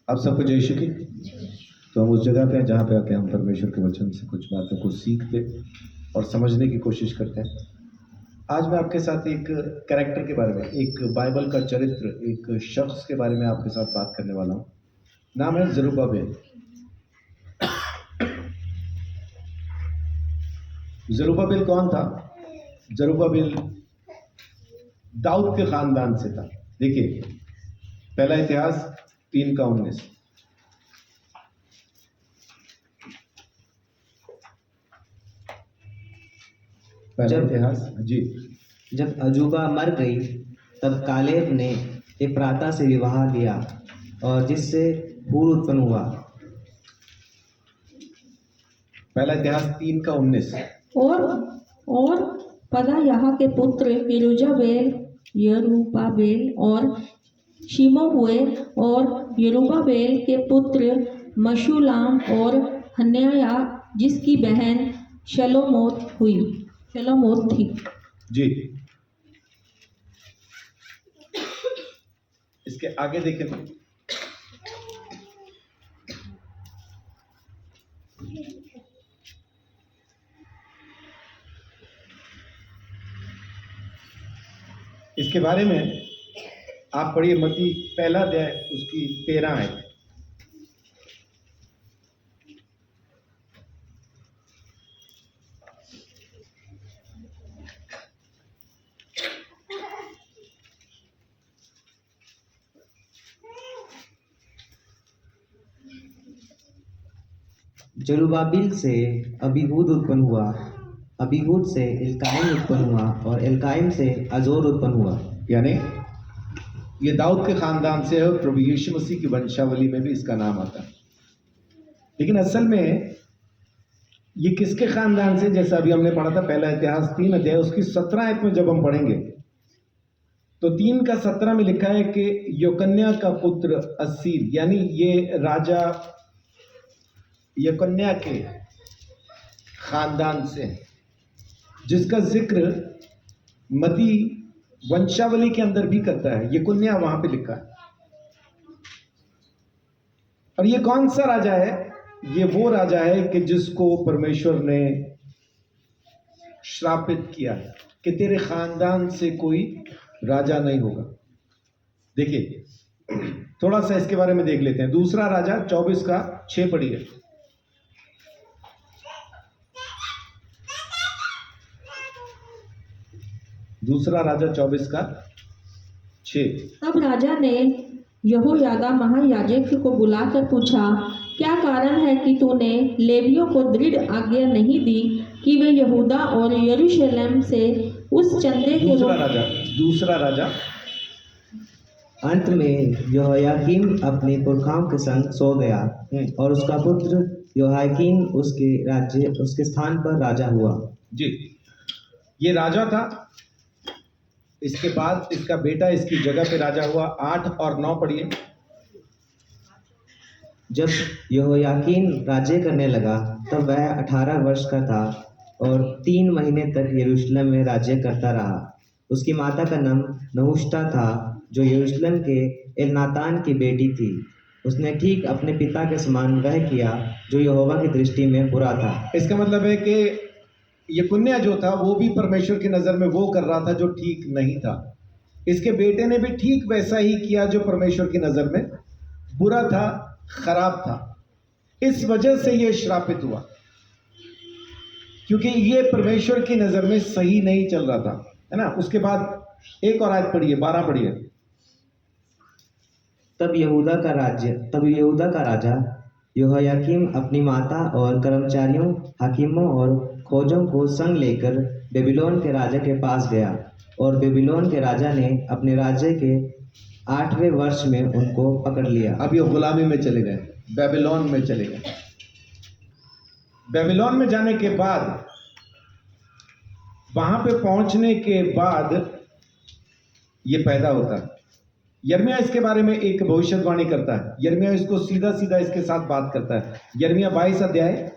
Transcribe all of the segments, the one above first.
आप सबको जय श्री की। तो हम उस जगह पे हैं जहाँ पे आके हम परमेश्वर के वचन से कुछ बातों को सीखते और समझने की कोशिश करते हैं। आज मैं आपके साथ एक कैरेक्टर के बारे में, एक बाइबल का चरित्र, एक शख्स के बारे में आपके साथ बात करने वाला हूँ। नाम है जरुब्बाबेल। जरुब्बाबेल कौन था? जरुब्बाबेल दाऊद के खानदान से था। देखिए, पहला इतिहास 3:19। पहला इतिहास जी। जब अजूबा मर गई तब कालेब ने एप्राता से विवाह लिया और जिससे हूर उत्पन्न हुआ। पहला इतिहास 3:19। और पदायाह के पुत्र यरूजाबेल, यरूब्बाबेल और शिमो हुए और यरूब्बाबेल के पुत्र मशुलाम और हन्याया जिसकी बहन शलोमोत थी। जी, इसके आगे देखें तो इसके बारे में आप पढ़िए, मत्ती पहला अध्याय उसकी 13 है। जरुब्बाबिल से अबीहूद उत्पन्न हुआ, अबीहूद से एल्काइम उत्पन्न हुआ और एल्काइम से अजोर उत्पन्न हुआ। यानी ये दाऊद के खानदान से है और प्रभु यीशु मसीह की वंशावली में भी इसका नाम आता है। लेकिन असल में ये किसके खानदान से? जैसा अभी हमने पढ़ा था पहला इतिहास 3 अध्याय उसकी 17 आयत में जब हम पढ़ेंगे तो 3:17 में लिखा है कि यकोन्याह का पुत्र अस्सीर, यानी ये राजा यकोन्याह के खानदान से है, जिसका जिक्र मती वंशावली के अंदर भी करता है। यकोन्याह वहां पे लिखा है। और ये कौन सा राजा है? ये वो राजा है कि जिसको परमेश्वर ने श्रापित किया है कि तेरे खानदान से कोई राजा नहीं होगा। देखिए, थोड़ा सा इसके बारे में देख लेते हैं। दूसरा राजा 24:6 पढ़िए। दूसरा राजा 24:6। तब राजा ने यहोयादा महायाजक को बुलाकर पूछा, क्या कारण है कि तूने लेवियों को दृढ़ आज्ञा नहीं दी कि वे यहूदा और यरूशलेम से उस चंदे के दूसरा राजा अंत में यहोयाकीम अपने पुरखाओं के संग सो गया और उसका पुत्र यहोयाकीन उसके स्थान पर राजा हुआ। जी, ये राजा था। इसके बाद इसका बेटा इसकी जगह पे राजा हुआ। 8 और 9 पढ़िए। जब यहोयाकीन राज्य करने लगा तब वह 18 वर्ष का था और 3 महीने तक यरूशलेम में राज्य करता रहा। उसकी माता का नाम नहुश्ता था, जो यरूशलेम के एलनातान की बेटी थी। उसने ठीक अपने पिता के समान वह किया जो यहोवा की दृष्टि में बुरा था। इसका मतलब है कि यकुन्याह जो था वो भी परमेश्वर की नज़र में वो कर रहा था जो ठीक नहीं था। इसके बेटे ने भी ठीक वैसा ही किया जो परमेश्वर की नज़र में बुरा था, खराब था। इस वजह से ये श्रापित हुआ, क्योंकि ये परमेश्वर की नज़र में सही नहीं चल रहा था, है ना। उसके बाद एक और आयत पढ़िए, 12 पढ़िए। तब यहूदा का राजा यहोयाकीम अपनी माता और कर्मचारियों, हाकिमों और खोजों को संग लेकर बेबीलोन के राजा के पास गया और बेबीलोन के राजा ने अपने राज्य के 8वें वर्ष में उनको पकड़ लिया। अब ये गुलामी में चले गए, बेबीलोन में चले गए। बेबीलोन में जाने के बाद, वहां पे पहुंचने के बाद ये पैदा होता है। यिर्मयाह इसके बारे में एक भविष्यवाणी करता है। यिर्मयाह इसको सीधा सीधा इसके साथ बात करता है। यिर्मयाह 22 अध्याय,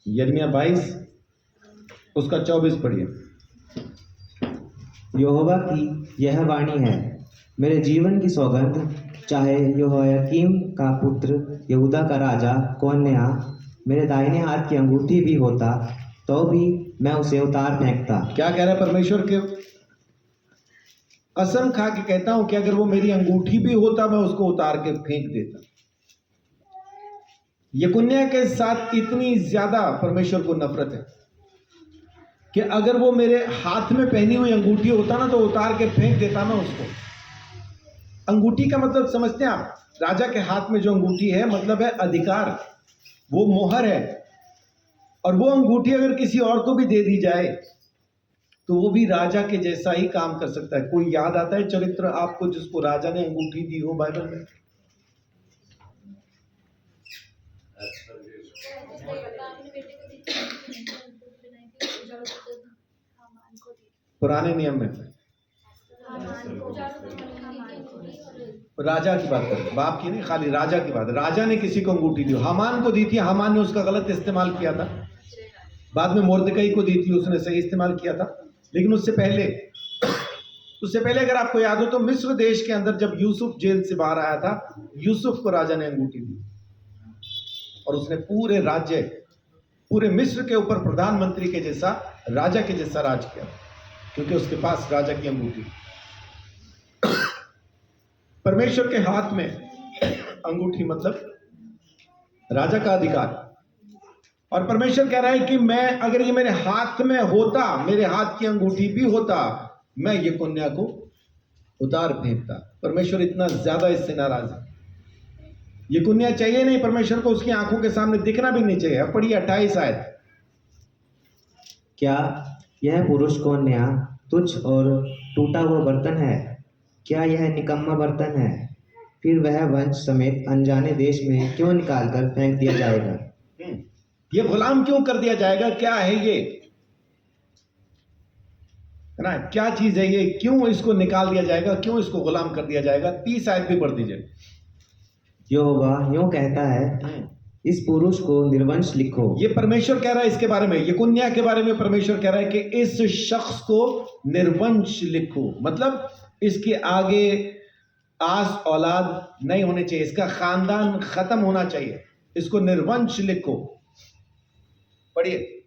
यिर्मयाह 22 उसका 24 पढ़िए। यहोवा की यह वाणी है, मेरे जीवन की सौगंध, चाहे यहोयाकीम का पुत्र यहूदा का राजा कोन्या मेरे दाहिने हाथ की अंगूठी भी होता तो भी मैं उसे उतार फेंकता। क्या कह रहा है परमेश्वर के? कसम खा के कहता हूं कि अगर वो मेरी अंगूठी भी होता मैं उसको उतार के फेंक देता। यकुन्या के साथ इतनी ज्यादा परमेश्वर को नफरत है कि अगर वो मेरे हाथ में पहनी हुई अंगूठी होता ना तो उतार के फेंक देता मैं उसको। अंगूठी का मतलब समझते हैं आप? राजा के हाथ में जो अंगूठी है मतलब है अधिकार, वो मोहर है। और वो अंगूठी अगर किसी और को भी दे दी जाए तो वो भी राजा के जैसा ही काम कर सकता है। कोई याद आता है चरित्र आपको जिसको राजा ने अंगूठी दी हो बाइबल में? पुराने नियम में राजा की बात करें, बाप की नहीं, खाली राजा की बात। राजा ने किसी को अंगूठी दी, हामान को दी थी, हामान ने उसका गलत इस्तेमाल किया था। बाद में मोर्दकई को दी थी, उसने सही इस्तेमाल किया था। लेकिन उससे पहले अगर आपको याद हो तो मिस्र देश के अंदर जब यूसुफ जेल से बाहर आया था, यूसुफ को राजा ने अंगूठी दी और उसने पूरे राज्य, पूरे मिस्र के ऊपर प्रधानमंत्री के जैसा, राजा के जैसा राज किया, क्योंकि उसके पास राजा की अंगूठी। परमेश्वर के हाथ में अंगूठी मतलब राजा का अधिकार। और परमेश्वर कह रहा है कि मैं, अगर ये मेरे हाथ में होता, मेरे हाथ की अंगूठी भी होता, मैं ये कन्या को उतार फेंकता। परमेश्वर इतना ज्यादा इससे नाराज है। ये कन्या चाहिए नहीं परमेश्वर को, उसकी आंखों के सामने दिखना भी नहीं चाहिए। अब पढ़िए 28 आयत। क्या यह पुरुष कन्या तुच्छ और टूटा हुआ बर्तन है? क्या यह निकम्मा बर्तन है? फिर वह वंश समेत अनजाने देश में क्यों निकाल कर फेंक दिया जाएगा? ये गुलाम क्यों कर दिया जाएगा? क्या है ये, है ना? क्या चीज है ये? क्यों इसको निकाल दिया जाएगा? क्यों इसको गुलाम कर दिया जाएगा? 30 आयत भी पढ़ दीजिए। यहोवा यूं कहता है, इस पुरुष को निर्वंश लिखो। ये परमेश्वर कह रहा है इसके बारे में, ये कन्या के बारे में परमेश्वर कह रहा है कि इस शख्स को निर्वंश लिखो। मतलब इसके आगे आस औलाद नहीं होने चाहिए, इसका खानदान खत्म होना चाहिए, इसको निर्वंश लिखो। पढ़िए।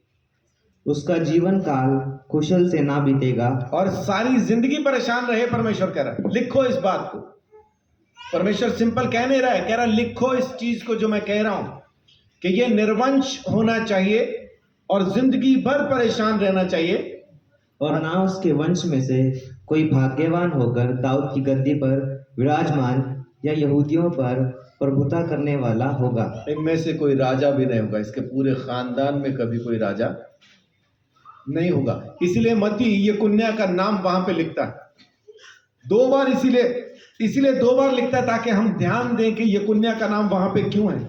उसका जीवन काल कुशल से ना बीतेगा और सारी जिंदगी परेशान रहे। परमेश्वर कह रहा है लिखो इस बात को। परमेश्वर सिंपल कह नहीं रहा है, कह रहा है लिखो इस चीज को जो मैं कह रहा हूं कि ये निर्वंश होना चाहिए और जिंदगी भर परेशान रहना चाहिए, और ना उसके वंश में से कोई भाग्यवान होकर दाऊद की गद्दी पर विराजमान या यहूदियों पर प्रभुता करने वाला होगा। इनमें से कोई राजा भी नहीं होगा, इसके पूरे खानदान में कभी कोई राजा नहीं होगा। इसीलिए मत्ती ये कन्या का नाम वहां पे लिखता है 2 बार, इसीलिए 2 बार लिखता है ताकि हम ध्यान दें कि ये कन्या का नाम वहां पे क्यों है।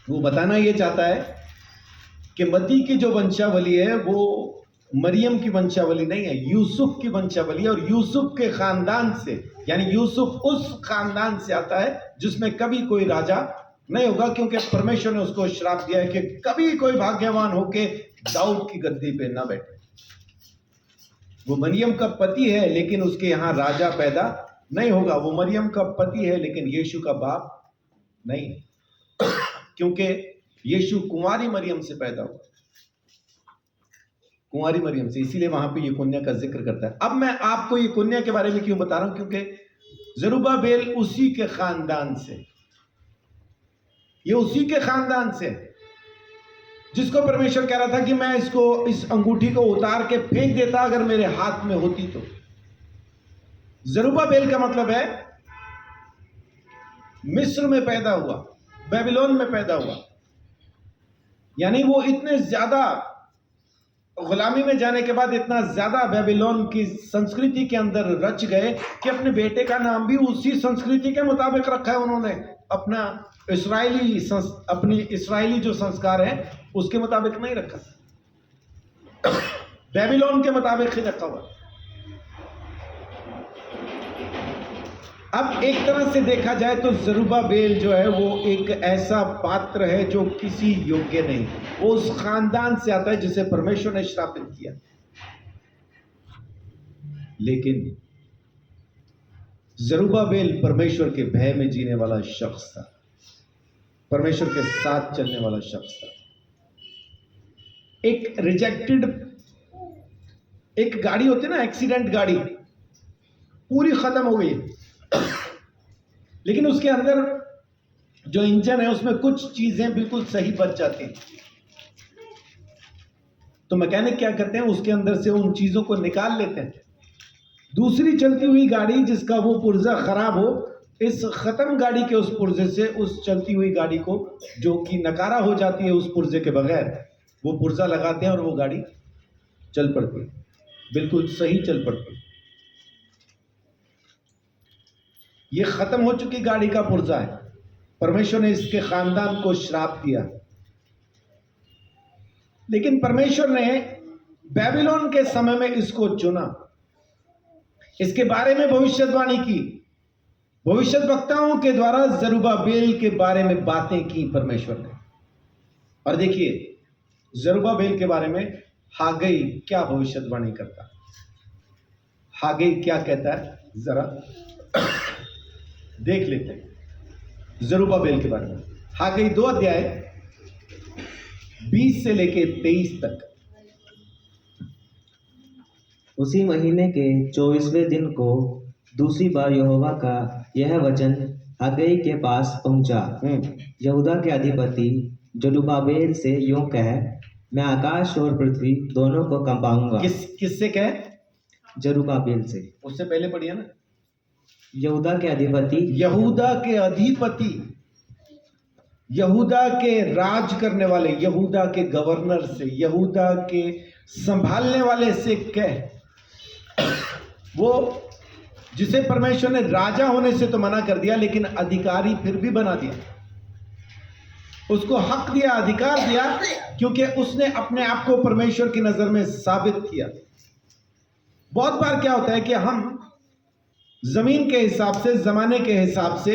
वो बताना ये चाहता है कि मत्ती की जो वंशावली है वो मरियम की वंशावली नहीं है, यूसुफ की वंशावली है। और यूसुफ के खानदान से, यानी यूसुफ उस खानदान से आता है जिसमें कभी कोई राजा नहीं होगा, क्योंकि परमेश्वर ने उसको श्राप दिया है कि कभी कोई भाग्यवान होके दाऊद की गद्दी पे ना बैठे। वो मरियम का पति है लेकिन उसके यहां राजा पैदा नहीं होगा। वो मरियम का पति है लेकिन यीशु का बाप नहीं, क्योंकि यीशु कुंवारी मरियम से पैदा हुआ, कुंवारी मरियम से। इसीलिए वहां पे ये कन्या का जिक्र करता है। अब मैं आपको ये कन्या के बारे में क्यों बता रहा हूं? क्योंकि जरुब्बाबेल उसी के खानदान से, ये उसी के खानदान से जिसको परमेश्वर कह रहा था कि मैं इसको, इस अंगूठी को उतार के फेंक देता अगर मेरे हाथ में होती तो। जरुब्बाबेल का मतलब है मिस्र में पैदा हुआ, बेबीलोन में पैदा हुआ, यानी वो इतने ज्यादा गुलामी में जाने के बाद इतना ज्यादा बेबीलोन की संस्कृति के अंदर रच गए कि अपने बेटे का नाम भी उसी संस्कृति के मुताबिक रखा है उन्होंने। अपना अपनी इस्राएली जो संस्कार है उसके मुताबिक नहीं रखा, बेबीलोन के मुताबिक ही रखा हुआ। अब एक तरह से देखा जाए तो जरुब्बाबेल जो है वो एक ऐसा पात्र है जो किसी योग्य नहीं, वो उस खानदान से आता है जिसे परमेश्वर ने श्रापित किया। लेकिन जरुब्बाबेल परमेश्वर के भय में जीने वाला शख्स था, परमेश्वर के साथ चलने वाला शख्स था। एक रिजेक्टेड, एक गाड़ी होती है ना, एक्सीडेंट गाड़ी, पूरी खत्म हो गई, लेकिन उसके अंदर जो इंजन है उसमें कुछ चीजें बिल्कुल सही बच जाती हैं। तो मैकेनिक क्या करते हैं, उसके अंदर से उन चीजों को निकाल लेते हैं। दूसरी चलती हुई गाड़ी जिसका वो पुर्जा खराब हो, इस खत्म गाड़ी के उस पुर्जे से उस चलती हुई गाड़ी को, जो कि नकारा हो जाती है उस पुर्जे के बगैर, वो पुर्जा लगाते हैं और वो गाड़ी चल पड़ती है, बिल्कुल सही चल पड़ती है। ये खत्म हो चुकी गाड़ी का पुर्जा है। परमेश्वर ने इसके खानदान को श्राप दिया, लेकिन परमेश्वर ने बेबीलोन के समय में इसको चुना, इसके बारे में भविष्यवाणी की, भविष्यवक्ताओं के द्वारा जरुब्बाबेल के बारे में बातें की परमेश्वर ने। और देखिए जरुब्बाबेल के बारे में हागई क्या भविष्यवाणी करता, हागई क्या कहता है, जरा देख लेते हैं जरुब्बाबेल के बारे में। हागई 2 अध्याय 20 से लेके 23 तक। उसी महीने के 24वें दिन को दूसरी बार यहोवा का यह वचन हग्गई के पास पहुंचा। यहूदा के अधिपति जरुब्बाबेल से यूं कह, मैं आकाश और पृथ्वी दोनों को कंपाऊंगा। किससे कह? जरुब्बाबेल से। उससे पहले पढ़िए ना, यहूदा के अधिपति, यहूदा के अधिपति, यहूदा के राज करने वाले, यहूदा के गवर्नर से, यहूदा के संभालने वाले से कह। वो जिसे परमेश्वर ने राजा होने से तो मना कर दिया, लेकिन अधिकारी फिर भी बना दिया, उसको हक दिया, अधिकार दिया, क्योंकि उसने अपने आप को परमेश्वर की नजर में साबित किया। बहुत बार क्या होता है कि हम जमीन के हिसाब से, जमाने के हिसाब से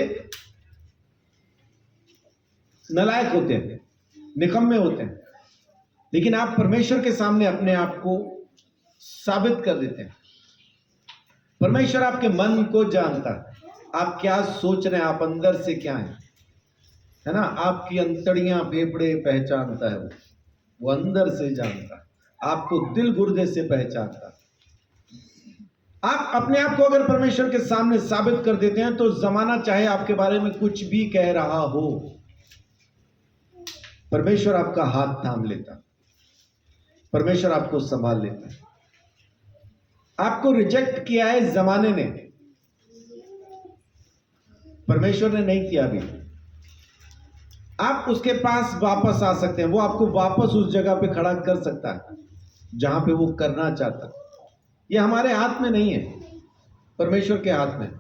नालायक होते हैं, निकम्मे होते हैं, लेकिन आप परमेश्वर के सामने अपने आप को साबित कर देते हैं। परमेश्वर आपके मन को जानता है, आप क्या सोच रहे हैं, आप अंदर से क्या है ना, आपकी अंतड़ियां फेफड़े पहचानता है, वो अंदर से जानता है, आपको दिल गुर्दे से पहचानता है। आप अपने आप को अगर परमेश्वर के सामने साबित कर देते हैं तो जमाना चाहे आपके बारे में कुछ भी कह रहा हो, परमेश्वर आपका हाथ थाम लेता, परमेश्वर आपको संभाल लेता है। आपको रिजेक्ट किया है जमाने ने, परमेश्वर ने नहीं किया अभी। आप उसके पास वापस आ सकते हैं, वो आपको वापस उस जगह पे खड़ा कर सकता है जहां पे वो करना चाहता है। ये हमारे हाथ में नहीं है, परमेश्वर के हाथ में।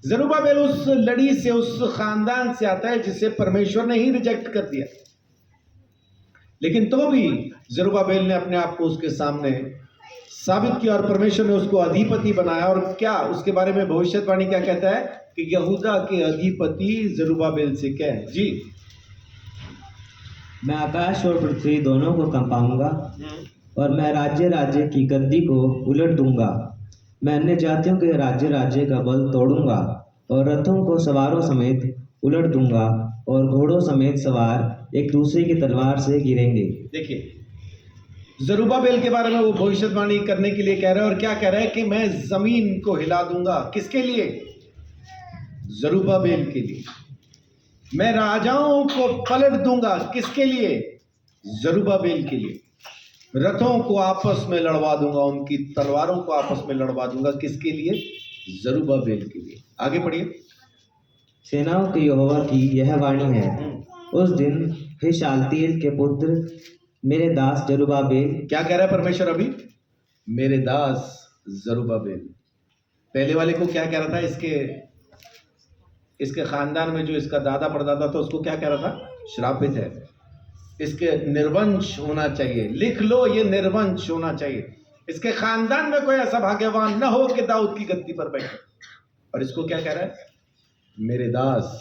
जरुब्बाबेल उस लड़ी से, उस खानदान से आता है जिसे परमेश्वर ने ही रिजेक्ट कर दिया, लेकिन तो भी जरुब्बाबेल ने अपने आप को उसके सामने साबित किया और परमेश्वर ने उसको अधिपति बनाया। और क्या उसके बारे में भविष्यवाणी क्या कहता है कि यहूदा के अधिपति जरुब्बाबेल से क्या है जी, मैं आकाश और पृथ्वी दोनों को कंपाऊंगा और मैं राज्य राज्य की गद्दी को उलट दूंगा। मैं अन्य जातियों के राज्य राज्य का बल तोड़ूंगा और रथों को सवारों समेत उलट दूंगा और घोड़ों समेत सवार एक दूसरे की तलवार से गिरेंगे। देखिए जरुब्बाबेल के बारे में वो भविष्यवाणी करने के लिए कह रहा है, और क्या कह रहा है कि मैं जमीन को हिला दूंगा। किसके लिए? जरुब्बाबेल के लिए। मैं राजाओं को पलट दूंगा। किसके लिए? जरुब्बाबेल के लिए। रथों को आपस में लड़वा दूंगा, उनकी तलवारों को आपस में लड़वा दूंगा। किसके लिए? जरुब्बाबेल के लिए। आगे पढ़िए। सेनाओं के यहोवा की यह वाणी है, उस दिन हे शालतीएल के पुत्र मेरे दास जरुब्बाबेल। क्या कह रहा है परमेश्वर अभी? मेरे दास जरुब्बाबेल। पहले वाले को क्या कह रहा था? इसके खानदान में जो इसका दादा परदादा था उसको क्या कह रहा था? श्रापित है, इसके निर्वंश होना चाहिए। लिख लो, ये निर्वंश होना चाहिए। इसके खानदान में कोई ऐसा भाग्यवान न हो कि दाऊद की गद्दी पर बैठे। और इसको क्या कह रहा है? मेरे दास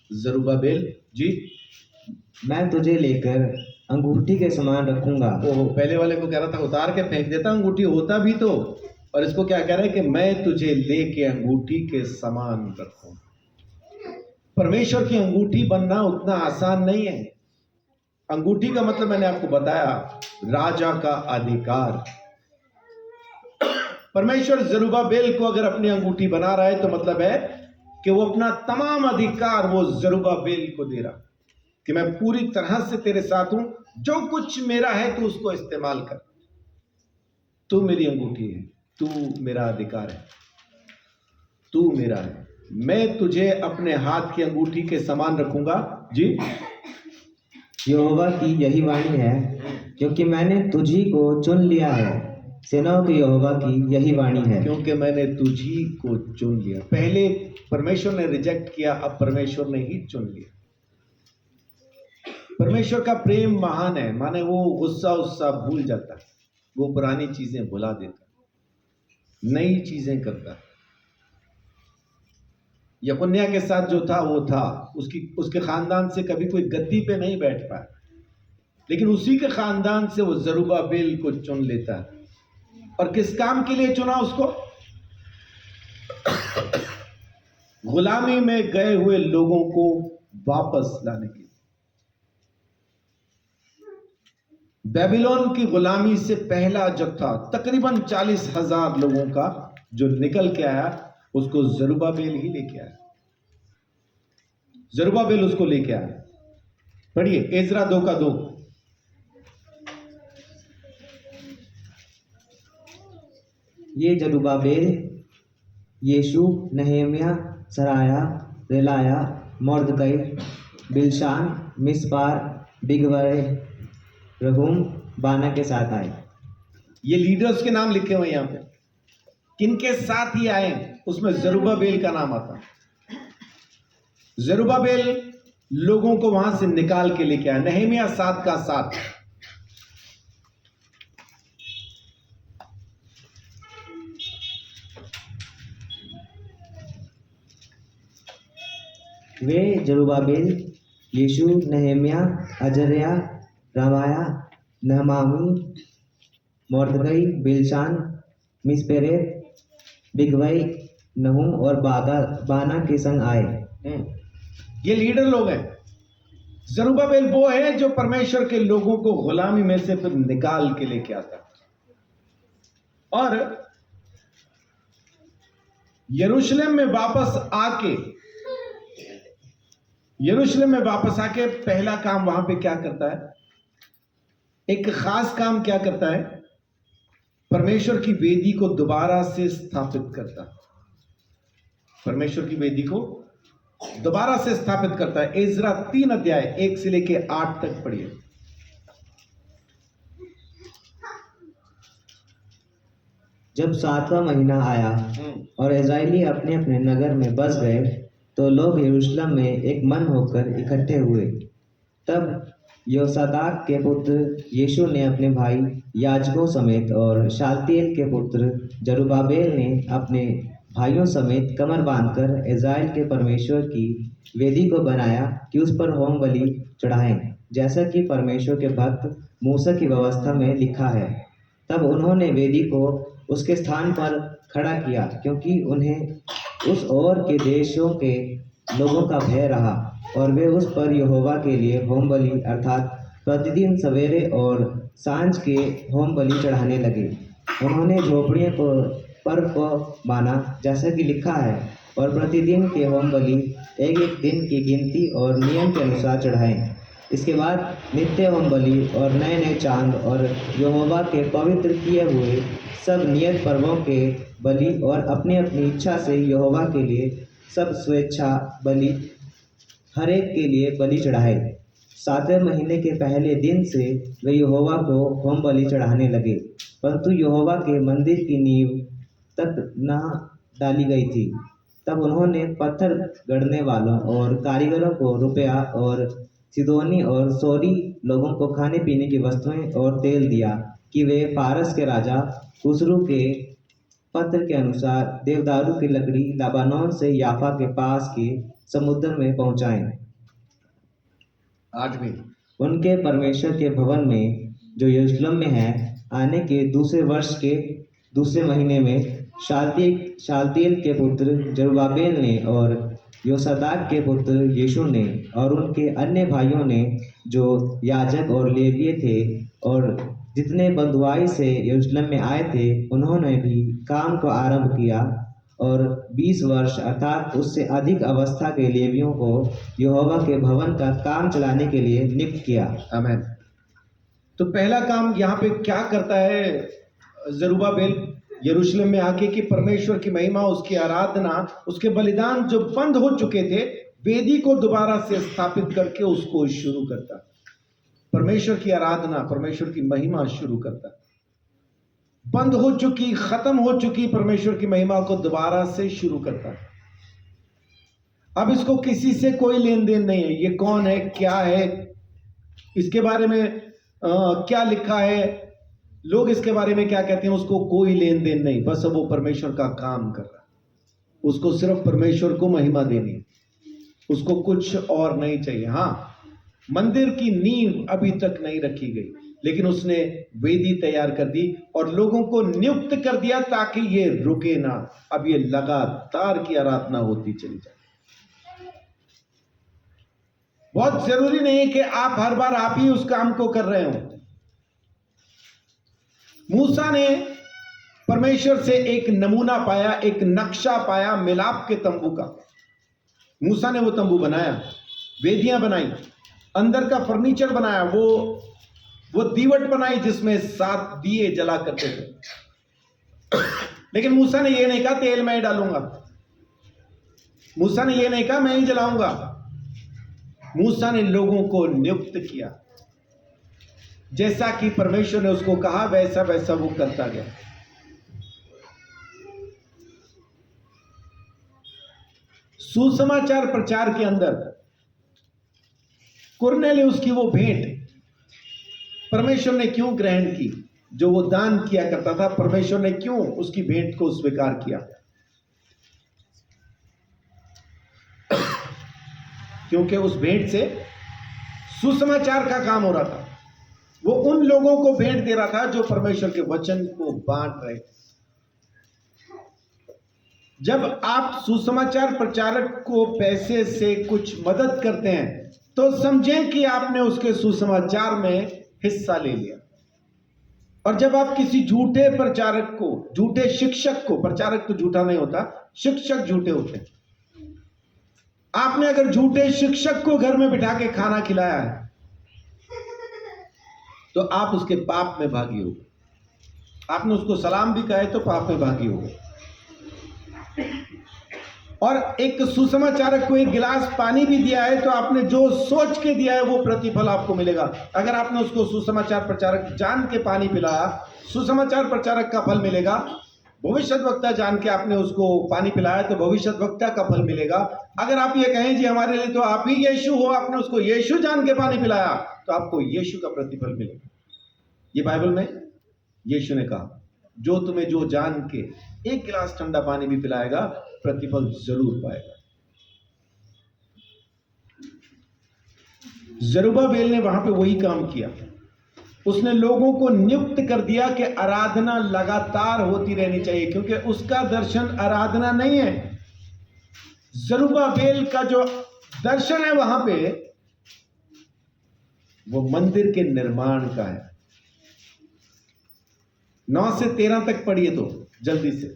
जरुब्बाबेल जी, मैं तुझे लेकर अंगूठी के समान रखूंगा। ओहो, पहले वाले को कह रहा था उतार के फेंक देता अंगूठी, होता भी तो, और इसको क्या कह रहा है कि मैं तुझे लेके अंगूठी के समान रखूं। परमेश्वर की अंगूठी बनना उतना आसान नहीं है। अंगूठी का मतलब मैंने आपको बताया, राजा का अधिकार। परमेश्वर जरुब्बाबेल को अगर अपनी अंगूठी बना रहा है तो मतलब है कि वो अपना तमाम अधिकार वो जरुब्बाबेल को दे रहा कि मैं पूरी तरह से तेरे साथ हूं, जो कुछ मेरा है तू उसको इस्तेमाल कर, तू मेरी अंगूठी है, तू मेरा अधिकार है, तू मेरा है, मैं तुझे अपने हाथ की अंगूठी के समान रखूंगा। जी, यहोवा की यही वाणी है, क्योंकि मैंने तुझी को चुन लिया है। सेनाओं के यहोवा की यही वाणी है। क्योंकि मैंने तुझी को चुन लिया। पहले परमेश्वर ने रिजेक्ट किया, अब परमेश्वर ने ही चुन लिया। परमेश्वर का प्रेम महान है, माने वो गुस्सा भूल जाता है, वो पुरानी चीजें भुला देता, नई चीजें करता। यकुन्या के साथ जो था वो था, उसके खानदान से कभी कोई गद्दी पे नहीं बैठ पाया, लेकिन उसी के खानदान से वो जरुब्बाबेल को चुन लेता है। और किस काम के लिए चुना उसको? गुलामी में गए हुए लोगों को वापस लाने के लिए। बेबीलोन की गुलामी से पहला जत्था तकरीबन 40,000 लोगों का जो निकल के आया, उसको जरुब्बाबेल ही लेके आया। जरुब्बाबेल उसको लेके आया। पढ़िए एजरा 2:2। ये जरुब्बाबेल, यीशु, नहम्याह, सराया, रेलाया, मर्दकै, बिलशान, मिस्पार, बिगवै, रहूम, बाना के साथ आए। ये लीडर्स के नाम लिखे हुए यहां पे, किनके साथ ही आए उसमें जरुब्बाबेल का नाम आता। जरुब्बाबेल लोगों को वहां से निकाल के लेके आया। नहम्याह 7:7। वे जरुब्बाबेल, यीशु, नहम्याह, अजर्या, रामाया, नहमामी, मर्दकै, बिलशान, मिस्पेरेत, बिगवै, नहूम और बाना के संग आए। ये लीडर लोग हैं। जरुब्बाबेल वो है जो परमेश्वर के लोगों को गुलामी में से फिर निकाल के लेके आता। और यरूशलेम में वापस आके पहला काम वहां पे क्या करता है? एक खास काम क्या करता है? परमेश्वर की वेदी को दोबारा से स्थापित करता। परमेश्वर की वेदी को दोबारा से स्थापित करता है। एजरा 3:1 से लेके 8 तक पढ़िए। जब 7वां महीना आया और इस्राएली अपने अपने नगर में बस गए, तो लोग यरूशलेम में एक मन होकर इकट्ठे हुए। तब योसादाक के पुत्र यीशु ने अपने भाई याजकों समेत और शालतिएल के पुत्र जरुब्बाबेल ने अपने भाइयों समेत कमर बांधकर इज़राइल के परमेश्वर की वेदी को बनाया कि उस पर होम बलि चढ़ाएं, जैसा कि परमेश्वर के भक्त मूसा की व्यवस्था में लिखा है। तब उन्होंने वेदी को उसके स्थान पर खड़ा किया, क्योंकि उन्हें उस ओर के देशों के लोगों का भय रहा, और वे उस पर यहोवा के लिए होम बलि अर्थात प्रतिदिन सवेरे और सांझ के होम बलि चढ़ाने लगे। उन्होंने झोपड़ियों को पर्व को माना, जैसा कि लिखा है, और प्रतिदिन के होम बलि एक एक दिन की गिनती और नियम के अनुसार चढ़ाएं। इसके बाद नित्य होम बलि और नए नए चांद और यहोवा के पवित्र किए हुए सब नियत पर्वों के बलि और अपनी अपनी इच्छा से यहोवा के लिए सब स्वेच्छा बलि हर एक के लिए बलि चढ़ाए। 7वें महीने के पहले दिन से वे यहोवा को होम बलि चढ़ाने लगे, परंतु यहोवा के मंदिर की नींव तक न डाली गई थी। तब उन्होंने पत्थर गढ़ने वालों और कारीगरों को रुपया और सिदोनी और सोरी लोगों को खाने पीने की वस्तुएं और तेल दिया कि वे पारस के राजा खुसरू के पत्र के अनुसार देवदारू की लकड़ी लबानोन से याफा के पास के समुद्र में पहुंचाएं। 8वें, उनके परमेश्वर के भवन में जो यरूशलेम में है आने के दूसरे वर्ष के दूसरे महीने में शालतिएल के पुत्र जरुब्बाबेल ने और योसादाक के पुत्र यीशु ने और उनके अन्य भाइयों ने जो याजक और लेवीय थे और जितने बंधुआई से यरूशलेम में आए थे उन्होंने भी काम को आरंभ किया और 20 वर्ष अर्थात उससे अधिक अवस्था के लेवियों को यहोवा के भवन का काम चलाने के लिए नियुक्त किया। आमीन। तो पहला काम यहाँ पे क्या करता है जरुब्बाबेल? यरूशलेम में आके कि परमेश्वर की महिमा, उसकी आराधना, उसके बलिदान जो बंद हो चुके थे, वेदी को दोबारा से स्थापित करके उसको शुरू करता। परमेश्वर की आराधना, परमेश्वर की महिमा शुरू करता। बंद हो चुकी, खत्म हो चुकी परमेश्वर की महिमा को दोबारा से शुरू करता। अब इसको किसी से कोई लेन देन नहीं है। ये कौन है, क्या है, इसके बारे में क्या लिखा है, लोग इसके बारे में क्या कहते हैं, उसको कोई लेन देन नहीं। बस अब वो परमेश्वर का काम कर रहा, उसको सिर्फ परमेश्वर को महिमा देनी, उसको कुछ और नहीं चाहिए। हाँ, मंदिर की नींव अभी तक नहीं रखी गई, लेकिन उसने वेदी तैयार कर दी और लोगों को नियुक्त कर दिया ताकि ये रुके ना। अब ये लगातार की आराधना होती चली जाए। बहुत जरूरी नहीं है कि आप हर बार आप ही उस काम को कर रहे हो। मूसा ने परमेश्वर से एक नमूना पाया, एक नक्शा पाया मिलाप के तंबू का। मूसा ने वो तंबू बनाया, वेदियां बनाई, अंदर का फर्नीचर बनाया, वो दीवट बनाई जिसमें 7 दिए जला करते थे। लेकिन मूसा ने यह नहीं कहा तेल मैं ही डालूंगा, मूसा ने यह नहीं कहा मैं ही जलाऊंगा। मूसा ने लोगों को नियुक्त किया, जैसा कि परमेश्वर ने उसको कहा वैसा वैसा वो करता गया। सुसमाचार प्रचार के अंदर कुरनेलियुस की वो भेंट परमेश्वर ने क्यों ग्रहण की? जो वो दान किया करता था, परमेश्वर ने क्यों उसकी भेंट को स्वीकार किया? क्योंकि उस भेंट से सुसमाचार का काम हो रहा था। वो उन लोगों को भेंट दे रहा था जो परमेश्वर के वचन को बांट रहे थे। जब आप सुसमाचार प्रचारक को पैसे से कुछ मदद करते हैं तो समझें कि आपने उसके सुसमाचार में हिस्सा ले लिया। और जब आप किसी झूठे प्रचारक को, झूठे शिक्षक को, प्रचारक तो झूठा नहीं होता, शिक्षक झूठे होते हैं, आपने अगर झूठे शिक्षक को घर में बिठा के खाना खिलाया है तो आप उसके पाप में भागी हो। आपने उसको सलाम भी कहा है तो पाप में भागी हो। और एक सुसमाचारक को एक गिलास पानी भी दिया है तो आपने जो सोच के दिया है वो प्रतिफल आपको मिलेगा। अगर आपने उसको सुसमाचार प्रचारक जान के पानी पिलाया, सुसमाचार प्रचारक का फल मिलेगा। भविष्यद्वक्ता जान के आपने उसको पानी पिलाया तो भविष्यद्वक्ता का फल मिलेगा। अगर आप ये कहें जी हमारे लिए तो आप ही यीशु हो, आपने उसको यीशु जान के पानी पिलाया तो आपको यीशु का प्रतिफल मिलेगा। ये बाइबल में यीशु ने कहा, जो तुम्हें जो जान के एक गिलास ठंडा पानी भी पिलाएगा प्रतिफल जरूर पाएगा। जरुब्बाबेल ने वहां पे वही काम किया। उसने लोगों को नियुक्त कर दिया कि आराधना लगातार होती रहनी चाहिए, क्योंकि उसका दर्शन आराधना नहीं है। जरुब्बाबेल का जो दर्शन है वहां पे वो मंदिर के निर्माण का है। 9 से 13 तक पढ़िए तो जल्दी से।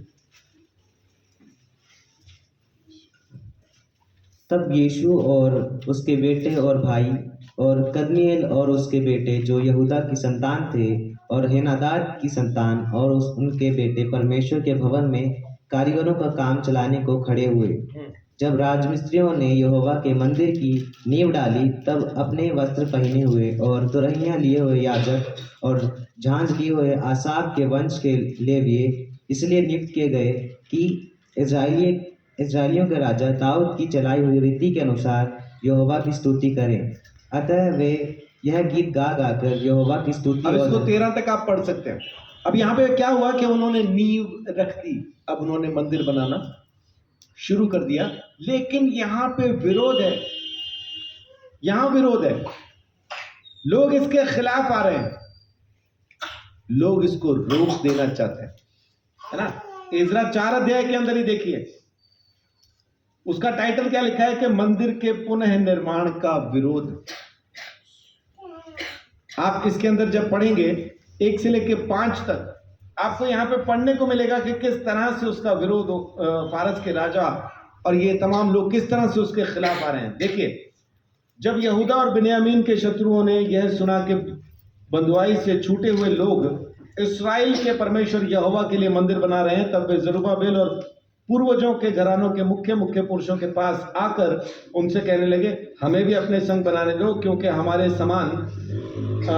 तब यीशु और उसके बेटे और भाई और कदमिएल और उसके बेटे जो यहूदा की संतान थे और हेनादाद की संतान और उनके बेटे परमेश्वर के भवन में कारीगरों का काम चलाने को खड़े हुए। जब राजमिस्त्रियों ने यहोवा के मंदिर की नींव डाली तब अपने वस्त्र पहने हुए और तुरहियां लिए हुए याजक और झांझ लिए हुए आसाफ के वंश के लेवीय इसलिए नियुक्त किए गए कि इस्राएलियों के राजा दाऊद की चलाई हुई रीति के अनुसार यहोवा की स्तुति करें। अतः वे यह गीत गा गाकर यहोवा की स्तुति। अब इसको 13 तक आप पढ़ सकते हैं। अब यहाँ पे क्या हुआ कि उन्होंने नींव रख दी, अब उन्होंने मंदिर बनाना शुरू कर दिया। लेकिन यहाँ पे विरोध है, यहाँ विरोध है। लोग इसके खिलाफ आ रहे हैं, लोग इसको रोक देना चाहते हैं, है ना। इज़रा 4 अध्याय के अंदर ही देखिए, उसका टाइटल क्या लिखा है कि मंदिर के पुनः निर्माण का विरोध। आप इसके अंदर जब पढ़ेंगे 1 से लेकर 5 तक, आपको यहां पे पढ़ने को मिलेगा कि किस तरह से उसका विरोध फारस के राजा और ये तमाम लोग किस तरह से उसके खिलाफ आ रहे हैं। देखिए, जब यहूदा और बिन्यामीन के शत्रुओं ने यह सुना कि बंधुआई से छूटे हुए लोग इस्राएल के परमेश्वर यहोवा के लिए मंदिर बना रहे हैं, तब वे जरुब्बाबेल और पूर्वजों के घरानों के मुख्य मुख्य पुरुषों के पास आकर उनसे कहने लगे, हमें भी अपने संग बनाने दो, क्योंकि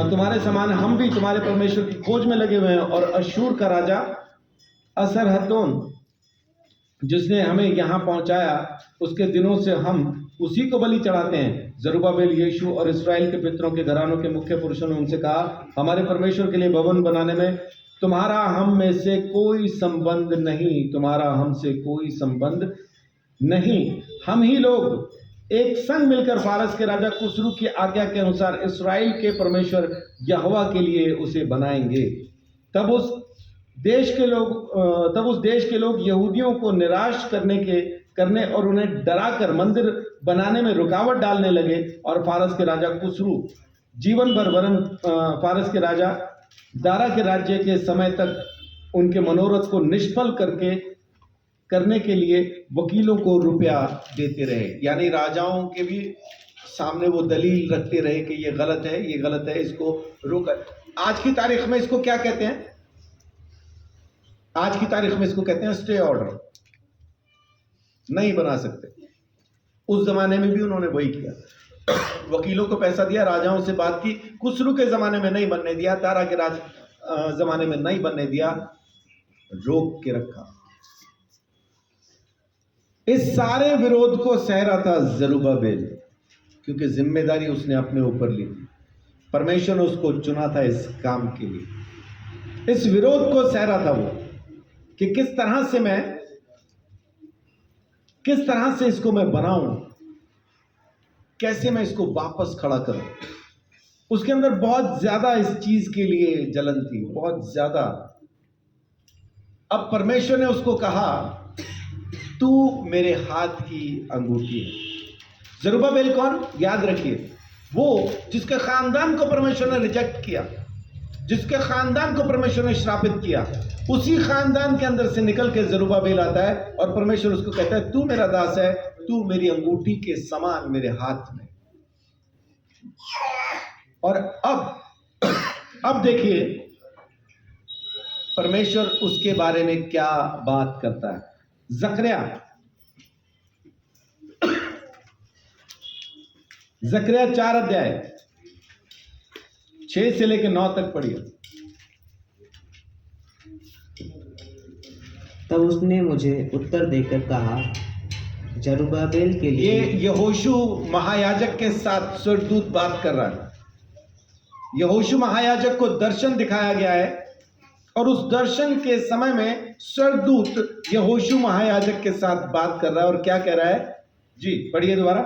तुम्हारे समान हम भी तुम्हारे परमेश्वर की खोज में लगे हुए हैं। और अशूर का राजा असरहद्दोन, जिसने हमें यहाँ पहुँचाया, उसके दिनों से हम उसी को बलि चढ़ाते हैं। जरुब्बाबेल, यीशु और इस्राएल के पितरों के घरानों के मुख्य पुरुषों ने उनसे कहा, हमारे परमेश्वर के लिए भवन बनाने में तुम्हारा हम में से कोई संबंध नहीं, तुम्हारा हमसे कोई संबंध नहीं। हम ही लोग एक संग मिलकर फारस के राजा कुसरू की आज्ञा के अनुसार इस्राएल के परमेश्वर यहोवा के लिए उसे बनाएंगे। तब उस देश के लोग यहूदियों को निराश करने और उन्हें डराकर मंदिर बनाने में रुकावट डालने लगे। और फारस के राजा कुसरू जीवन भर, वरन फारस के राजा दारा के राज्य के समय तक उनके मनोरथ को निष्फल करने के लिए वकीलों को रुपया देते रहे। यानी राजाओं के भी सामने वो दलील रखते रहे कि ये गलत है, ये गलत है, इसको रोक। आज की तारीख में इसको क्या कहते हैं? आज की तारीख में इसको कहते हैं स्टे ऑर्डर। नहीं बना सकते। उस जमाने में भी उन्होंने वही किया, वकीलों को पैसा दिया, राजाओं से बात की। कुसरू के जमाने में नहीं बनने दिया, दारा के जमाने में नहीं बनने दिया, रोक के रखा। इस सारे विरोध को सह रहा था जरुब्बाबेल, क्योंकि जिम्मेदारी उसने अपने ऊपर ली थी। परमेश्वर ने उसको चुना था इस काम के लिए। इस विरोध को सह रहा था वो कि किस तरह से इसको मैं बनाऊं, कैसे मैं इसको वापस खड़ा करूं। उसके अंदर बहुत ज्यादा इस चीज के लिए जलन थी, बहुत ज्यादा। अब परमेश्वर ने उसको कहा, तू मेरे हाथ की अंगूठी है। जरुब्बाबेल कौन? याद रखिए, वो जिसके खानदान को परमेश्वर ने रिजेक्ट किया, जिसके खानदान को परमेश्वर ने श्रापित किया, उसी खानदान के अंदर से निकल के जरुब्बाबेल आता है और परमेश्वर उसको कहता है, तू मेरा दास है, तू मेरी अंगूठी के समान मेरे हाथ में। और अब देखिए परमेश्वर उसके बारे में क्या बात करता है। जकरिया 4 अध्याय 6 से लेकर 9 तक पढ़िए। तब उसने मुझे उत्तर देकर कहा, जरुब्बाबेल के लिए। ये यहोशू महायाजक के साथ स्वर्गदूत बात कर रहा है। यहोशू महायाजक को दर्शन दिखाया गया है और उस दर्शन के समय में स्वर्गदूत यहोशू महायाजक के साथ बात कर रहा है। और क्या कह रहा है जी? पढ़िए दोबारा।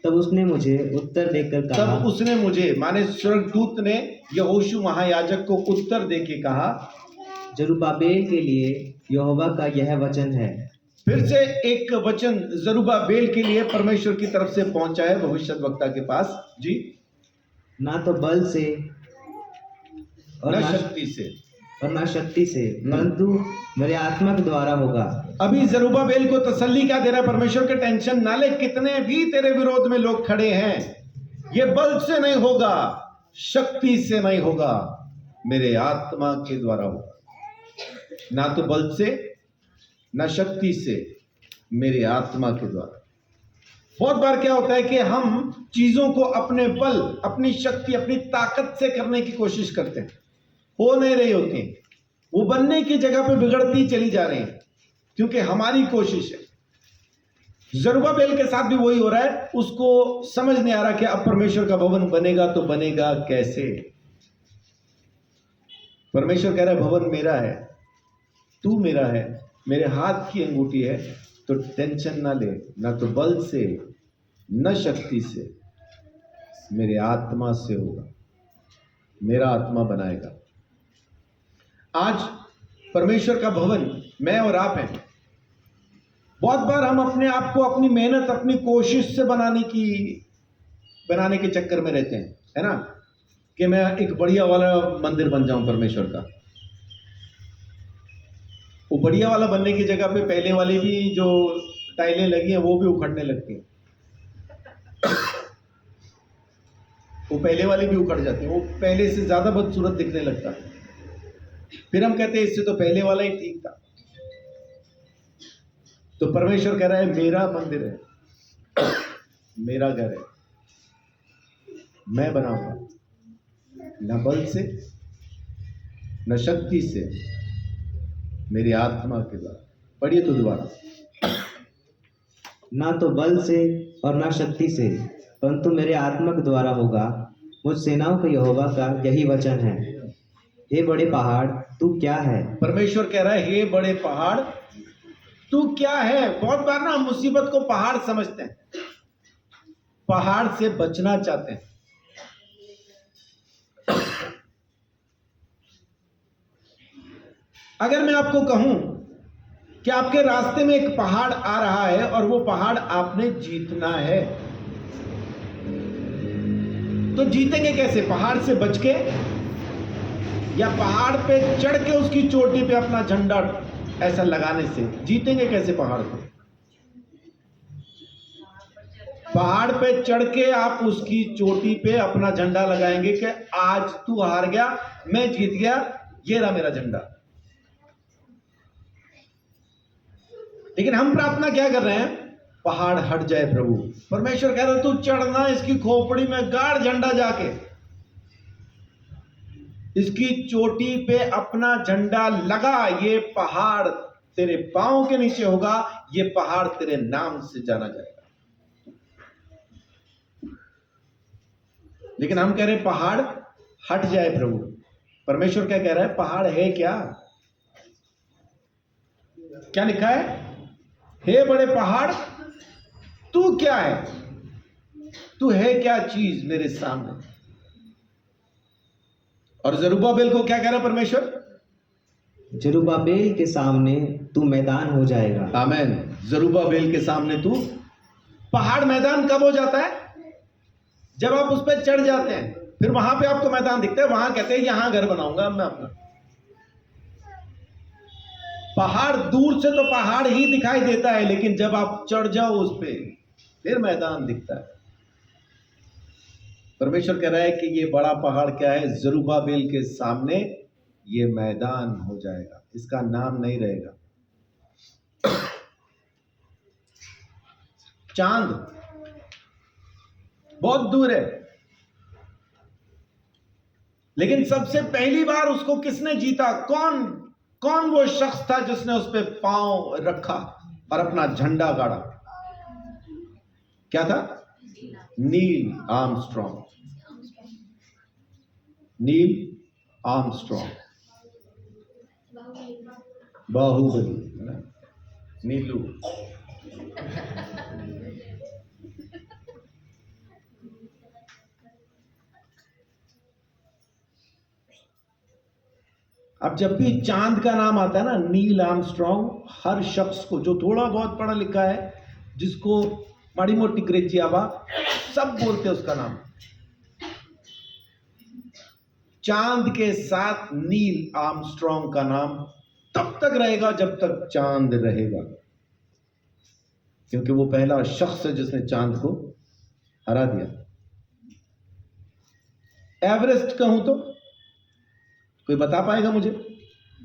तब उसने मुझे उत्तर देकर कहा। तब उसने मुझे, माने स्वर्गदूत ने यहोशू महायाजक को उत्तर देके कहा, जरुब्बाबेल के लिए यहोवा का यह वचन है। फिर से एक वचन जरुब्बाबेल के लिए परमेश्वर की तरफ से पहुंचा है भविष्यद्वक्ता के पास जी। ना तो बल से और न ना शक्ति से परंतु मेरे आत्मा के द्वारा होगा। अभी जरुब्बाबेल को तसल्ली क्या दे रहा है परमेश्वर? के टेंशन ना ले, कितने भी तेरे विरोध में लोग खड़े हैं, ये बल से नहीं होगा, शक्ति से नहीं होगा, मेरे आत्मा के द्वारा होगा। ना तो बल से ना शक्ति से, मेरे आत्मा के द्वारा। बहुत बार क्या होता है कि हम चीजों को अपने बल, अपनी शक्ति, अपनी ताकत से करने की कोशिश करते हैं, हो नहीं रही होती, वो बनने की जगह पे बिगड़ती चली जा रही है क्योंकि हमारी कोशिश है। जरुब्बाबेल के साथ भी वही हो रहा है। उसको समझ नहीं आ रहा कि अब परमेश्वर का भवन बनेगा तो बनेगा कैसे। परमेश्वर कह रहा है भवन मेरा है, तू मेरा है, मेरे हाथ की अंगूठी है, तो टेंशन ना ले, ना तो बल से न शक्ति से, मेरे आत्मा से होगा, मेरा आत्मा बनाएगा। आज परमेश्वर का भवन मैं और आप हैं। बहुत बार हम अपने आप को अपनी मेहनत, अपनी कोशिश से बनाने के चक्कर में रहते हैं, है ना, कि मैं एक बढ़िया वाला मंदिर बन जाऊं परमेश्वर का। वो बढ़िया वाला बनने की जगह पे पहले वाली भी जो टाइलें लगी हैं वो भी उखड़ने लगती हैं। वो पहले वाली भी उखड़ जाती है, वो पहले से ज्यादा बदसूरत दिखने लगता है। फिर हम कहते हैं इससे तो पहले वाला ही ठीक था। तो परमेश्वर कह रहा है मेरा मंदिर है, मेरा घर है, मैं बनाऊंगा, न बल से न शक्ति से, मेरी आत्मा के द्वारा। पढ़िए तो दोबारा। ना तो बल से और ना शक्ति से, परंतु मेरे आत्मा के द्वारा होगा। मुझ सेनाओं के यहोवा का यही वचन है। हे बड़े पहाड़, तू क्या है? परमेश्वर कह रहा है हे बड़े पहाड़ तू क्या है। बहुत बार ना हम मुसीबत को पहाड़ समझते हैं, पहाड़ से बचना चाहते हैं। अगर मैं आपको कहूं कि आपके रास्ते में एक पहाड़ आ रहा है और वो पहाड़ आपने जीतना है, तो जीतेंगे कैसे? पहाड़ से बच के या पहाड़ पे चढ़ के उसकी चोटी पे अपना झंडा ऐसा लगाने से? जीतेंगे कैसे पहाड़ को? पहाड़ पे चढ़ के आप उसकी चोटी पे अपना झंडा लगाएंगे कि आज तू हार गया, मैं जीत गया, ये रहा मेरा झंडा। लेकिन हम प्रार्थना क्या कर रहे हैं? पहाड़ हट जाए प्रभु। परमेश्वर कह रहे तू चढ़ना इसकी खोपड़ी में गाड़ झंडा जाके, इसकी चोटी पे अपना झंडा लगा। ये पहाड़ तेरे पांव के नीचे होगा, ये पहाड़ तेरे नाम से जाना जाएगा। लेकिन हम कह रहे पहाड़ हट जाए प्रभु। परमेश्वर क्या कह रहा है? पहाड़ है क्या? क्या लिखा है? हे बड़े पहाड़ तू क्या है? तू है क्या चीज मेरे सामने? और जरुब्बाबेल को क्या कह रहा है परमेश्वर? जरुब्बाबेल के सामने तू मैदान हो जाएगा। आमेन। जरुब्बाबेल के सामने तू पहाड़ मैदान कब हो जाता है? जब आप उस पर चढ़ जाते हैं, फिर वहां पे आपको मैदान दिखता है। वहां कहते हैं यहां घर बनाऊंगा मैं अपना। पहाड़ दूर से तो पहाड़ ही दिखाई देता है, लेकिन जब आप चढ़ जाओ उस पे फिर मैदान दिखता है। परमेश्वर कह रहा है कि ये बड़ा पहाड़ क्या है? जरुब्बाबेल के सामने ये मैदान हो जाएगा, इसका नाम नहीं रहेगा। चांद बहुत दूर है, लेकिन सबसे पहली बार उसको किसने जीता? कौन वो शख्स था जिसने उस पे पांव रखा और अपना झंडा गाड़ा? क्या था? Neil Armstrong. Neil Armstrong, Baahubali, Neelu. अब जब भी चांद का नाम आता है ना, नील आर्मस्ट्रॉन्ग, हर शख्स को जो थोड़ा बहुत पढ़ा लिखा है, जिसको माड़ी मोटी अंग्रेजी आवा, सब बोलते हैं उसका नाम। चांद के साथ नील आर्मस्ट्रॉन्ग का नाम तब तक रहेगा जब तक चांद रहेगा, क्योंकि वो पहला शख्स है जिसने चांद को हरा दिया। एवरेस्ट कहूं तो कोई बता पाएगा मुझे?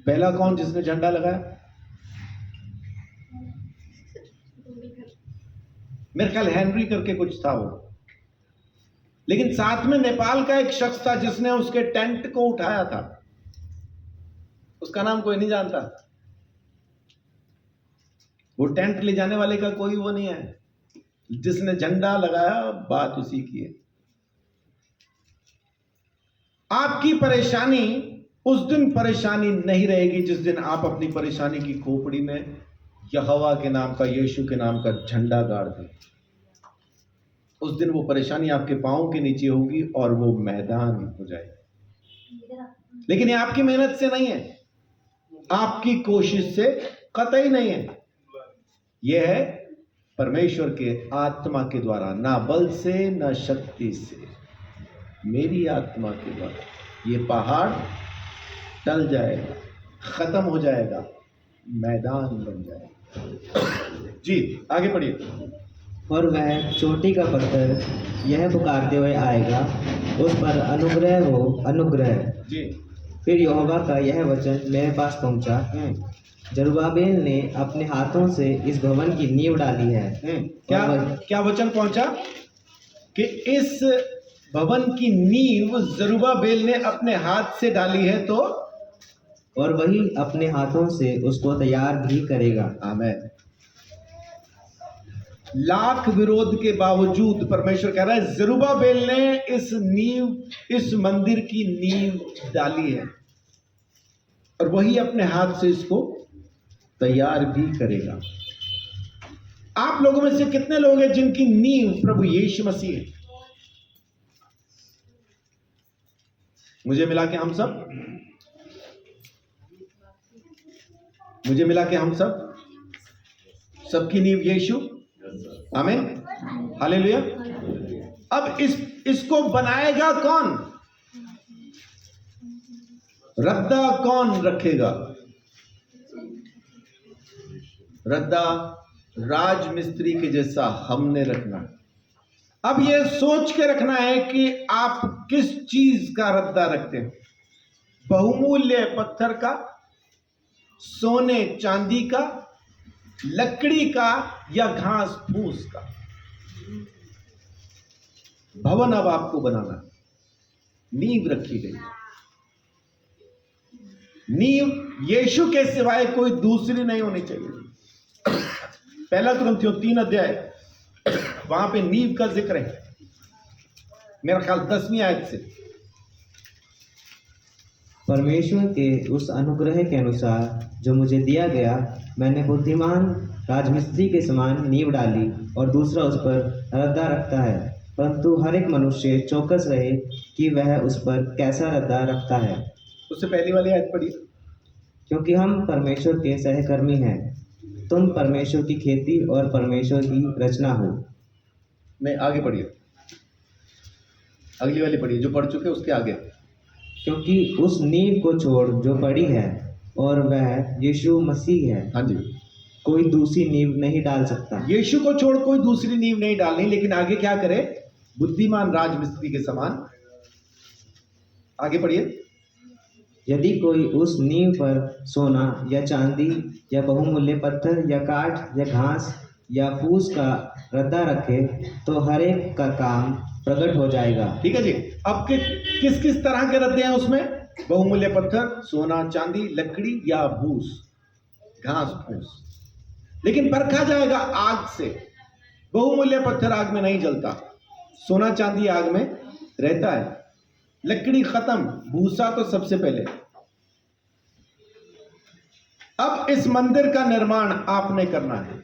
पहला कौन जिसने झंडा लगाया? मेरे ख्याल हेनरी करके कुछ था वो। लेकिन साथ में नेपाल का एक शख्स था जिसने उसके टेंट को उठाया था। उसका नाम कोई नहीं जानता। वो टेंट ले जाने वाले का कोई वो नहीं है, जिसने झंडा लगाया बात उसी की है। आपकी परेशानी उस दिन परेशानी नहीं रहेगी जिस दिन आप अपनी परेशानी की खोपड़ी में यहोवा के नाम का, यीशु के नाम का झंडा गाड़ दें। उस दिन वो परेशानी आपके पाँव के नीचे होगी और वो मैदान हो जाएगा। लेकिन ये आपकी मेहनत से नहीं है, आपकी कोशिश से कतई नहीं है, यह है परमेश्वर के आत्मा के द्वारा, ना बल से ना शक्ति से, मेरी आत्मा के द्वारा ये पहाड़ टल जाएगा, खत्म हो जाएगा, मैदान बन जाएगा। जी आगे पढ़िए। और वह चोटी का पत्थर यह पुकारते हुए आएगा, उस पर अनुग्रह हो अनुग्रह। जी फिर यहोवा का यह वचन मेरे पास पहुंचा, जरुब्बाबेल ने अपने हाथों से इस भवन की नींव डाली है। क्या वचन पहुंचा कि इस भवन की नींव जरुब्बाबेल ने अपने हाथ से डाली है, तो और वही अपने हाथों से उसको तैयार भी करेगा। आमीन। लाख विरोध के बावजूद परमेश्वर कह रहा है जरुब्बाबेल ने इस मंदिर की नींव डाली है और वही अपने हाथ से इसको तैयार भी करेगा। आप लोगों में से कितने लोग हैं जिनकी नींव प्रभु यीशु मसीह है? मुझे मिला के हम सब सबकी नींव यीशु। आमीन, हालेलुया। अब इसको बनाएगा कौन? रद्दा कौन रखेगा? रद्दा राजमिस्त्री के जैसा हमने रखना। अब यह सोच के रखना है कि आप किस चीज का रद्दा रखते हैं, बहुमूल्य पत्थर का, सोने चांदी का, लकड़ी का या घास फूस का। भवन अब आपको बनाना, नींव रखी गई। नींव यीशु के सिवाय कोई दूसरी नहीं होनी चाहिए। पहला कुरिन्थियों 3 अध्याय, वहां पे नींव का जिक्र है, मेरा ख्याल 10वीं आयत से। परमेश्वर के उस अनुग्रह के अनुसार जो मुझे दिया गया, मैंने बुद्धिमान राजमिस्त्री के समान नींव डाली और दूसरा उस पर रद्दा रखता है, परंतु हर एक मनुष्य चौकस रहे कि वह उस पर कैसा रद्दा रखता है। उससे पहली वाली आयत पढ़िए। क्योंकि हम परमेश्वर के सहकर्मी हैं, तुम परमेश्वर की खेती और परमेश्वर की रचना हो। नहीं, आगे पढ़िए, अगली वाली पढ़िए, जो पढ़ चुके उसके आगे। क्योंकि उस नींव को छोड़ जो पड़ी है और वह यीशु मसीह है, हाँ जी, कोई दूसरी नींव नहीं डाल सकता। यीशु को छोड़ कोई दूसरी नींव नहीं डालनी, लेकिन आगे क्या करे? बुद्धिमान राजमिस्त्री के समान। आगे पढ़िए। यदि कोई उस नींव पर सोना या चांदी या बहुमूल्य पत्थर या काठ या घास या फूस का रद्दा रखे, तो हर एक का काम प्रकट हो जाएगा। ठीक है जी। अब किस किस तरह के रद्दे हैं उसमें? बहुमूल्य पत्थर, सोना चांदी, लकड़ी या भूस, घास फूस। लेकिन परखा जाएगा आग से। बहुमूल्य पत्थर आग में नहीं जलता, सोना चांदी आग में रहता है, लकड़ी खत्म, भूसा तो सबसे पहले। अब इस मंदिर का निर्माण आपने करना है।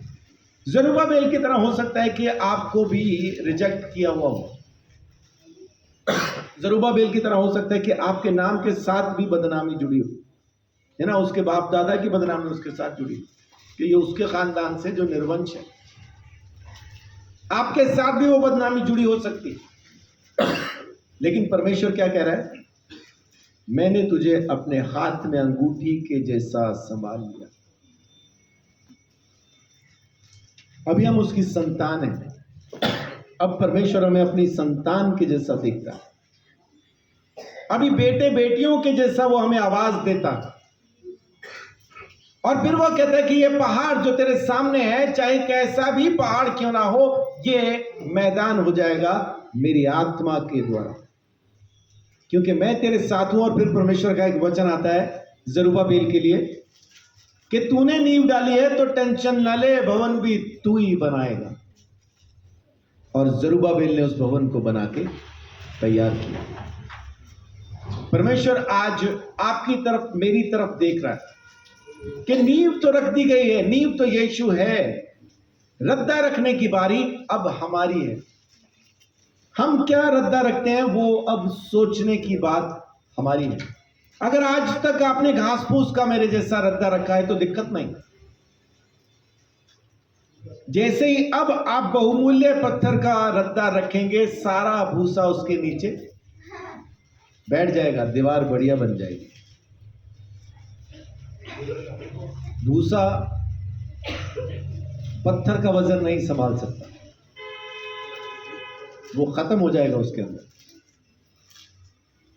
जरुब्बाबेल की तरह हो सकता है कि आपको भी रिजेक्ट किया हुआ हो, जरुब्बाबेल की तरह हो सकता है कि आपके नाम के साथ भी बदनामी जुड़ी हो, है ना, उसके बाप दादा की बदनामी उसके साथ जुड़ी हो कि ये उसके खानदान से जो निर्वंश है, आपके साथ भी वो बदनामी जुड़ी हो सकती है। लेकिन परमेश्वर क्या कह रहा है? मैंने तुझे अपने हाथ में अंगूठी के जैसा संभाल लिया। अभी हम उसकी संतान हैं। अब परमेश्वर हमें अपनी संतान के जैसा देखता है। अभी बेटे बेटियों के जैसा वो हमें आवाज देता, और फिर वो कहता है कि ये पहाड़ जो तेरे सामने है, चाहे कैसा भी पहाड़ क्यों ना हो, ये मैदान हो जाएगा मेरी आत्मा के द्वारा, क्योंकि मैं तेरे साथ हूं। और फिर परमेश्वर का एक वचन आता है जरुब्बाबेल के लिए कि तूने नींव डाली है तो टेंशन ना ले, भवन भी तू ही बनाएगा। और जरुब्बाबेल ने उस भवन को बना के तैयार किया। परमेश्वर आज आपकी तरफ, मेरी तरफ देख रहा है कि नींव तो रख दी गई है, नींव तो यीशु है, रद्दा रखने की बारी अब हमारी है। हम क्या रद्दा रखते हैं वो अब सोचने की बात हमारी है। अगर आज तक आपने घास फूस का मेरे जैसा रद्दा रखा है तो दिक्कत नहीं। जैसे ही अब आप बहुमूल्य पत्थर का रद्दा रखेंगे, सारा भूसा उसके नीचे बैठ जाएगा, दीवार बढ़िया बन जाएगी। भूसा पत्थर का वजन नहीं संभाल सकता, वो खत्म हो जाएगा उसके अंदर।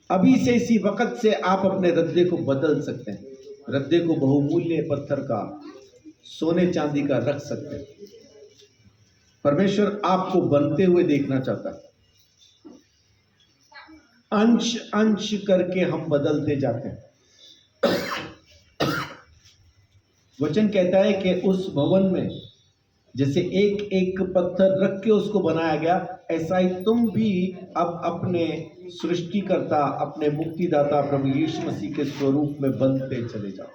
अभी से इसी वक्त से आप अपने रद्दे को बदल सकते हैं, रद्दे को बहुमूल्य पत्थर का, सोने चांदी का रख सकते हैं। परमेश्वर आपको बनते हुए देखना चाहता है। अंश अंश करके हम बदलते जाते हैं। वचन कहता है कि उस भवन में जैसे एक एक पत्थर रख के उसको बनाया गया, ऐसा ही तुम भी अब अपने सृष्टिकर्ता, अपने मुक्तिदाता प्रभु यीशु मसीह के स्वरूप में बनते चले जाओ।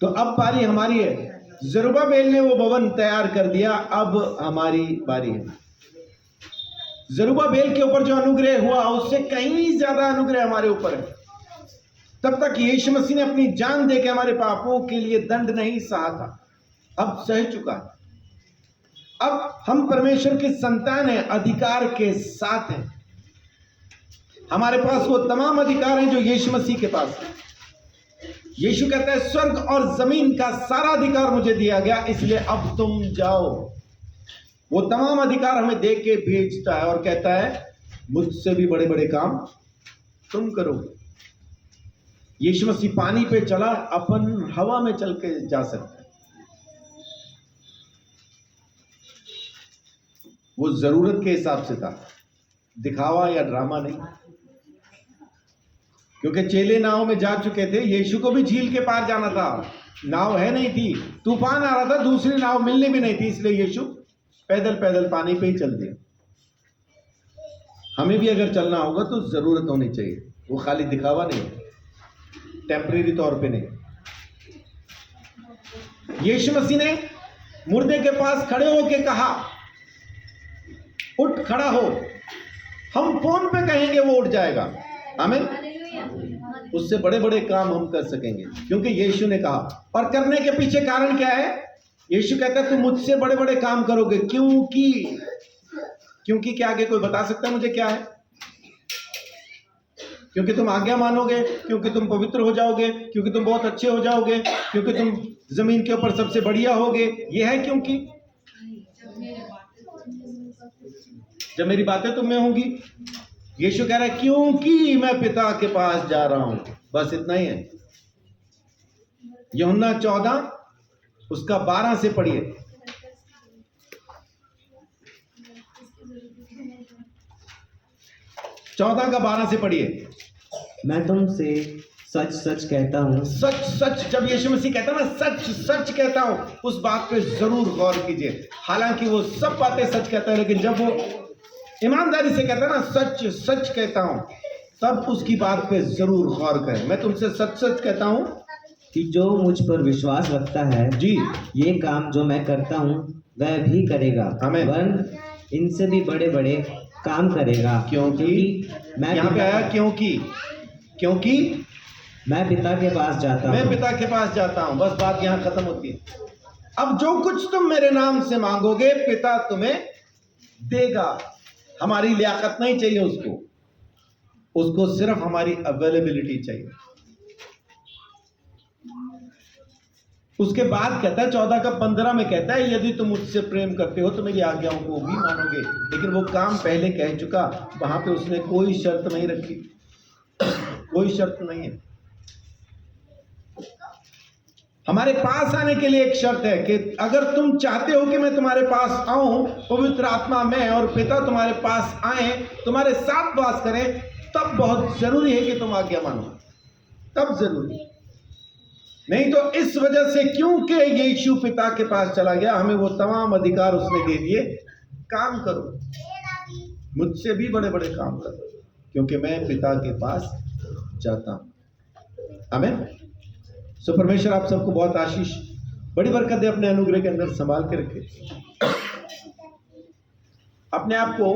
तो अब बारी हमारी है। जरुब्बाबेल ने वो भवन तैयार कर दिया, अब हमारी बारी है। जरुब्बाबेल के ऊपर जो अनुग्रह हुआ उससे कहीं ज्यादा अनुग्रह हमारे ऊपर है। तब तक यीशु मसीह ने अपनी जान दे के हमारे पापों के लिए दंड नहीं सहा था, अब सह चुका है। अब हम परमेश्वर के संतान हैं, अधिकार के साथ हैं। हमारे पास वो तमाम अधिकार हैं जो यीशु मसीह के पास है। यीशु कहता है स्वर्ग और जमीन का सारा अधिकार मुझे दिया गया, इसलिए अब तुम जाओ। वो तमाम अधिकार हमें दे के भेजता है और कहता है मुझसे भी बड़े बड़े काम तुम करोगे। यीशु मसीह पानी पे चला, अपन हवा में चल के जा सकते हैं। वो जरूरत के हिसाब से था, दिखावा या ड्रामा नहीं। क्योंकि चेले नाव में जा चुके थे, यीशु को भी झील के पार जाना था, नाव है नहीं थी, तूफान आ रहा था, दूसरी नाव मिलने भी नहीं थी, इसलिए यीशु पैदल पैदल पानी पे ही चल दिया। हमें भी अगर चलना होगा तो जरूरत होनी चाहिए, वो खाली दिखावा नहीं, टेम्परेरी तौर पे नहीं। यीशु मसीह ने मुर्दे के पास खड़े होके कहा उठ खड़ा हो। हम फोन पे कहेंगे वो उठ जाएगा, आमीन। उससे बड़े बड़े काम हम कर सकेंगे क्योंकि यीशु ने कहा। और करने के पीछे कारण क्या है? यीशु कहता है तुम मुझसे बड़े बड़े काम करोगे। क्योंकि क्या आगे कोई बता सकता है मुझे क्या है? क्योंकि तुम आज्ञा मानोगे, क्योंकि तुम पवित्र हो जाओगे, क्योंकि तुम बहुत अच्छे हो जाओगे, क्योंकि तुम जमीन के ऊपर सबसे बढ़िया होगे। यह है क्योंकि जब मेरी बातें तुम में होंगी। यीशु कह रहा है क्योंकि मैं पिता के पास जा रहा हूं, बस इतना ही है। यूहन्ना 14 उसका 12 से पढ़िए। 14 का 12 से पढ़िए। मैं तुमसे सच सच कहता हूँ। सच सच, जब यीशु मसीह कहता है ना सच सच कहता हूं, उस बात पे जरूर गौर कीजिए। हालांकि वो सब बातें सच कहता है, लेकिन जब वो ईमानदारी से कहता है ना सच सच कहता हूं, तब उसकी बात पे जरूर गौर करें। मैं तुमसे सच सच कहता हूं कि जो मुझ पर विश्वास रखता है जी, ये काम जो मैं करता हूँ वह भी करेगा, आमीन। वरन इनसे भी बड़े बड़े काम करेगा, क्योंकि मैं यहाँ पे आया क्योंकि मैं पिता के पास जाता मैं हूँ। पिता के पास जाता हूं, बस बात यहाँ खत्म होती है। अब जो कुछ तुम मेरे नाम से मांगोगे पिता तुम्हें देगा। हमारी लियाकत नहीं चाहिए उसको सिर्फ हमारी अवेलेबिलिटी चाहिए। उसके बाद कहता है 14 का 15 में कहता है यदि तुम मुझसे प्रेम करते हो तो मेरी आज्ञाओं को भी मानोगे। लेकिन वो काम पहले कह चुका, वहां पे उसने कोई शर्त नहीं रखी, कोई शर्त नहीं है। हमारे पास आने के लिए एक शर्त है कि अगर तुम चाहते हो कि मैं तुम्हारे पास आऊं, पवित्र आत्मा में और पिता तुम्हारे पास आए, तुम्हारे साथ वास करें, तब बहुत जरूरी है कि तुम आज्ञा मानो, तब जरूरी। नहीं तो इस वजह से क्योंकि यीशु पिता के पास चला गया, हमें वो तमाम अधिकार उसने दे दिए। काम करो, मुझसे भी बड़े बड़े काम करो, क्योंकि मैं पिता के पास जाता हूं। आमीन। सो परमेश्वर आप सबको बहुत आशीष, बड़ी बरकत दे, अपने अनुग्रह के अंदर संभाल के रखे। अपने आप को